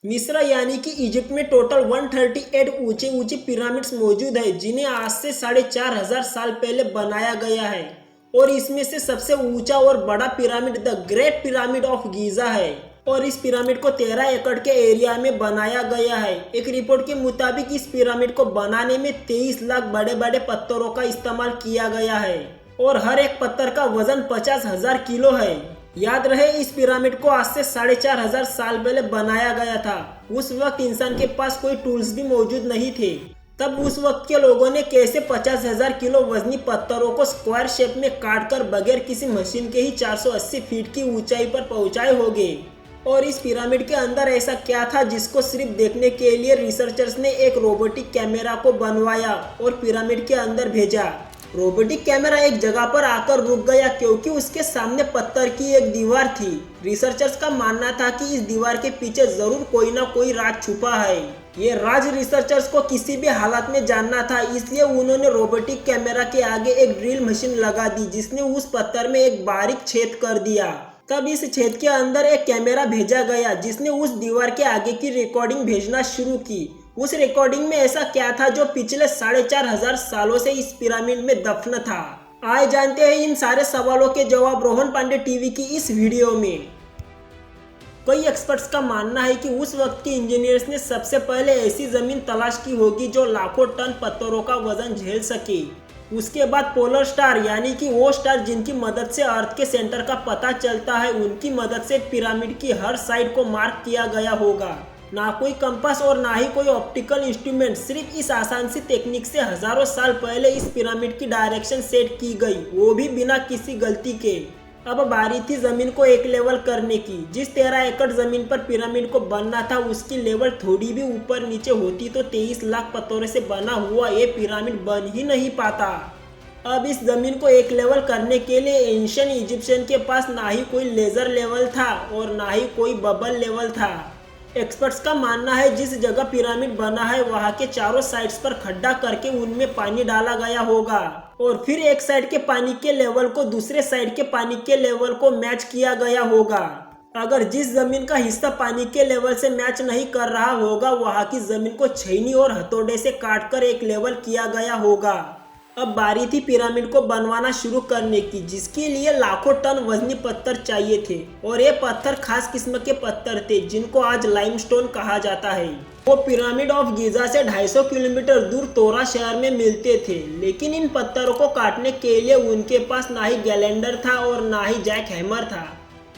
मिस्र यानी कि इजिप्ट में टोटल 138 ऊंचे ऊंचे पिरामिड्स मौजूद है जिन्हें आज से 4500 साल पहले बनाया गया है। और इसमें से सबसे ऊंचा और बड़ा pyramid the great pyramid of Giza है। और इस पिरामिड को 13 एकड़ के एरिया में बनाया गया है। एक रिपोर्ट के मुताबिक इस पिरामिड को बनाने में 23 लाख बड़े बड़े पत्थरों का इस्तेमाल किया गया है और हर एक पत्थर का वजन 50,000 किलो है। याद रहे, इस पिरामिड को आज से 4500 साल पहले बनाया गया था। उस वक्त इंसान के पास कोई टूल्स भी मौजूद नहीं थे। तब उस वक्त के लोगों ने कैसे 50,000 किलो वजनी पत्थरों को स्क्वायर शेप में काटकर बगैर किसी मशीन के ही 480 फीट की ऊंचाई पर पहुंचाए होंगे। और इस पिरामिड के अंदर ऐसा क्या था जिसको सिर्फ देखने के लिए रिसर्चर्स ने एक रोबोटिक कैमरा को बनवाया और पिरामिड के अंदर भेजा। रोबोटिक कैमरा एक जगह पर आकर रुक गया क्योंकि उसके सामने पत्थर की एक दीवार थी। रिसर्चर्स का मानना था कि इस दीवार के पीछे जरूर कोई ना कोई राज छुपा है। ये राज रिसर्चर्स को किसी भी हालत में जानना था, इसलिए उन्होंने रोबोटिक कैमरा के आगे एक ड्रिल मशीन लगा दी जिसने उस पत्थर में एक बारीक छेद कर दिया। तब इस छेद के अंदर एक कैमरा भेजा गया जिसने उस दीवार के आगे की रिकॉर्डिंग भेजना शुरू की। उस रिकॉर्डिंग में ऐसा क्या था जो पिछले 4500 सालों से इस पिरामिड में दफन था। आइए जानते हैं इन सारे सवालों के जवाब रोहन पांडे टीवी की इस वीडियो में। कई एक्सपर्ट्स का मानना है कि उस वक्त के इंजीनियर्स ने सबसे पहले ऐसी जमीन तलाश की होगी जो लाखों टन पत्थरों का वजन झेल सके। उसके बाद पोलर स्टार यानी कि वो स्टार जिनकी मदद से अर्थ के सेंटर का पता चलता है, उनकी मदद से पिरामिड की हर साइड को मार्क किया गया होगा। ना कोई कंपास और ना ही कोई ऑप्टिकल इंस्ट्रूमेंट, सिर्फ इस आसान सी टेक्निक से हजारों साल पहले इस पिरामिड की डायरेक्शन सेट की गई, वो भी बिना किसी गलती के। अब बारी थी जमीन को एक लेवल करने की। जिस 13 एकड़ जमीन पर पिरामिड को बनना था उसकी लेवल थोड़ी भी ऊपर नीचे होती तो 23 लाख पत्थरों से बना हुआ ये पिरामिड बन ही नहीं पाता। अब इस जमीन को एक लेवल करने के लिए एंशिएंट इजिप्शियन के पास ना ही कोई लेजर लेवल था और ना ही कोई बबल लेवल था। एक्सपर्ट्स का मानना है जिस जगह पिरामिड बना है वहां के चारों साइड्स पर खड्डा करके उनमें पानी डाला गया होगा और फिर एक साइड के पानी के लेवल को दूसरे साइड के पानी के लेवल को मैच किया गया होगा। अगर जिस जमीन का हिस्सा पानी के लेवल से मैच नहीं कर रहा होगा वहां की जमीन को छैनी और हथौड़े से काटकर एक लेवल किया गया होगा। अब बारी थी पिरामिड को बनवाना शुरू करने की, जिसके लिए लाखों टन वजनी पत्थर चाहिए थे और ये पत्थर खास किस्म के पत्थर थे जिनको आज लाइमस्टोन कहा जाता है। वो पिरामिड ऑफ गीजा से 250 किलोमीटर दूर तोरा शहर में मिलते थे, लेकिन इन पत्थरों को काटने के लिए उनके पास ना ही गैलेंडर था और ना ही जैक हैमर था।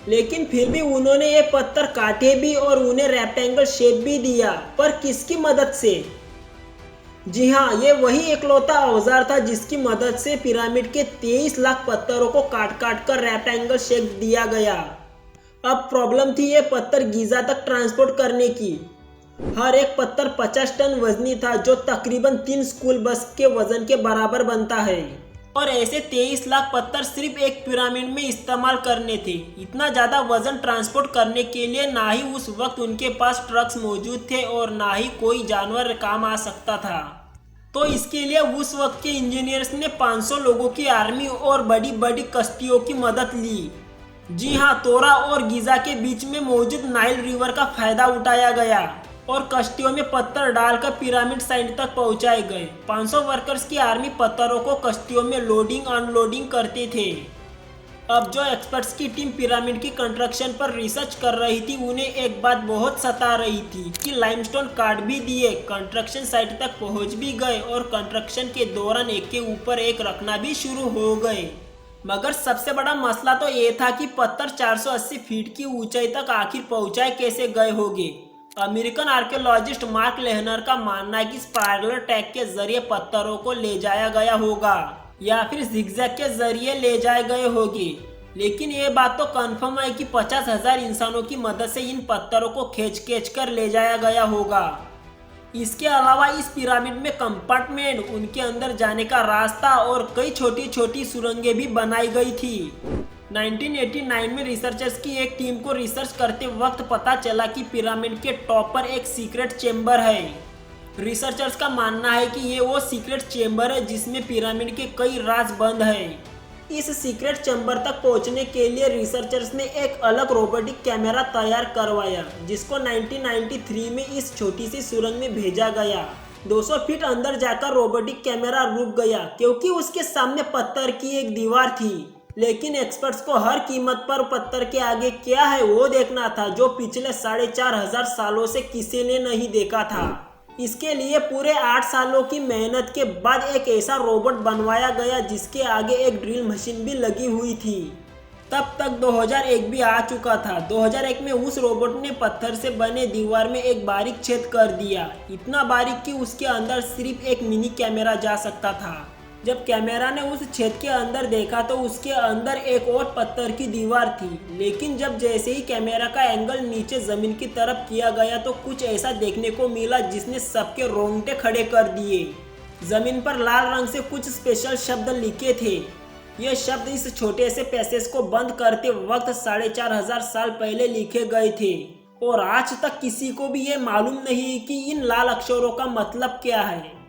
लेकिन फिर भी उन्होंने ये पत्थर काटे भी और उन्हें रेक्टेंगल शेप भी दिया, पर किसकी मदद से? जी हाँ, ये वही एकलौता औजार था जिसकी मदद से पिरामिड के 23 लाख पत्थरों को काट काट कर रेक्टेंगल शेप दिया गया। अब प्रॉब्लम थी ये पत्थर गीजा तक ट्रांसपोर्ट करने की। हर एक पत्थर 50 टन वजनी था जो तकरीबन 3 स्कूल बस के वजन के बराबर बनता है। और ऐसे 23 लाख पत्थर सिर्फ एक पिरामिड में इस्तेमाल करने थे। इतना ज़्यादा वजन ट्रांसपोर्ट करने के लिए ना ही उस वक्त उनके पास ट्रक्स मौजूद थे और ना ही कोई जानवर काम आ सकता था। तो इसके लिए उस वक्त के इंजीनियर्स ने 500 लोगों की आर्मी और बड़ी बड़ी कश्तियों की मदद ली। जी हाँ, तोरा और गीजा के बीच में मौजूद नाइल रिवर का फायदा उठाया गया और कश्तियों में पत्थर डालकर पिरामिड साइट तक पहुंचाए गए। 500 वर्कर्स की आर्मी पत्थरों को कश्तियों में लोडिंग अनलोडिंग करते थे। अब जो एक्सपर्ट्स की टीम पिरामिड की कंस्ट्रक्शन पर रिसर्च कर रही थी उन्हें एक बात बहुत सता रही थी कि लाइमस्टोन काट भी दिए, कंस्ट्रक्शन साइट तक पहुंच भी गए और कंस्ट्रक्शन के दौरान एक के ऊपर एक रखना भी शुरू हो गए। मगर सबसे बड़ा मसला तो ये था कि पत्थर 480 फीट की ऊंचाई तक आखिर पहुंचाए कैसे गए होंगे। अमेरिकन आर्कियोलॉजिस्ट मार्क लेहनर का मानना है कि स्पाइरल ट्रैक के जरिए पत्थरों को ले जाया गया होगा या फिर जिगजैग के जरिए ले जाए गए होंगे। लेकिन ये बात तो कंफर्म है कि 50,000 इंसानों की मदद से इन पत्थरों को खींच कर ले जाया गया होगा। इसके अलावा इस पिरामिड में कंपार्टमेंट, उनके अंदर जाने का रास्ता और कई छोटी छोटी सुरंगें भी बनाई गई थी। 1989 में रिसर्चर्स की एक टीम को रिसर्च करते वक्त पता चला कि पिरामिड के टॉप पर एक सीक्रेट चेंबर है। रिसर्चर्स का मानना है कि ये वो सीक्रेट चेंबर है जिसमें पिरामिड के कई राज बंद है। इस सीक्रेट चैम्बर तक पहुंचने के लिए रिसर्चर्स ने एक अलग रोबोटिक कैमरा तैयार करवाया, जिसको 1993 में इस छोटी सी सुरंग में भेजा गया। 200 फीट अंदर जाकर रोबोटिक कैमरा रुक गया क्योंकि उसके सामने पत्थर की एक दीवार थी। लेकिन एक्सपर्ट्स को हर कीमत पर पत्थर के आगे क्या है वो देखना था, जो पिछले 4500 सालों से किसी ने नहीं देखा था। इसके लिए पूरे 8 सालों की मेहनत के बाद एक ऐसा रोबोट बनवाया गया जिसके आगे एक ड्रिल मशीन भी लगी हुई थी। तब तक 2001 भी आ चुका था। 2001 में उस रोबोट ने पत्थर से बने दीवार में एक बारीक छेद कर दिया, इतना बारीक कि उसके अंदर सिर्फ एक मिनी कैमरा जा सकता था। जब कैमरा ने उस छेद के अंदर देखा तो उसके अंदर एक और पत्थर की दीवार थी। लेकिन जैसे ही कैमरा का एंगल नीचे जमीन की तरफ किया गया तो कुछ ऐसा देखने को मिला जिसने सबके रोंगटे खड़े कर दिए। जमीन पर लाल रंग से कुछ स्पेशल शब्द लिखे थे। ये शब्द इस छोटे से पैसेज को बंद करते वक्त 4500 साल पहले लिखे गए थे और आज तक किसी को भी ये मालूम नहीं कि इन लाल अक्षरों का मतलब क्या है।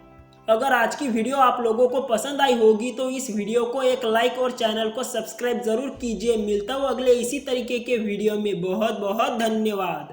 अगर आज की वीडियो आप लोगों को पसंद आई होगी तो इस वीडियो को एक लाइक और चैनल को सब्सक्राइब जरूर कीजिए। मिलता हूँ अगले इसी तरीके के वीडियो में। बहुत बहुत धन्यवाद।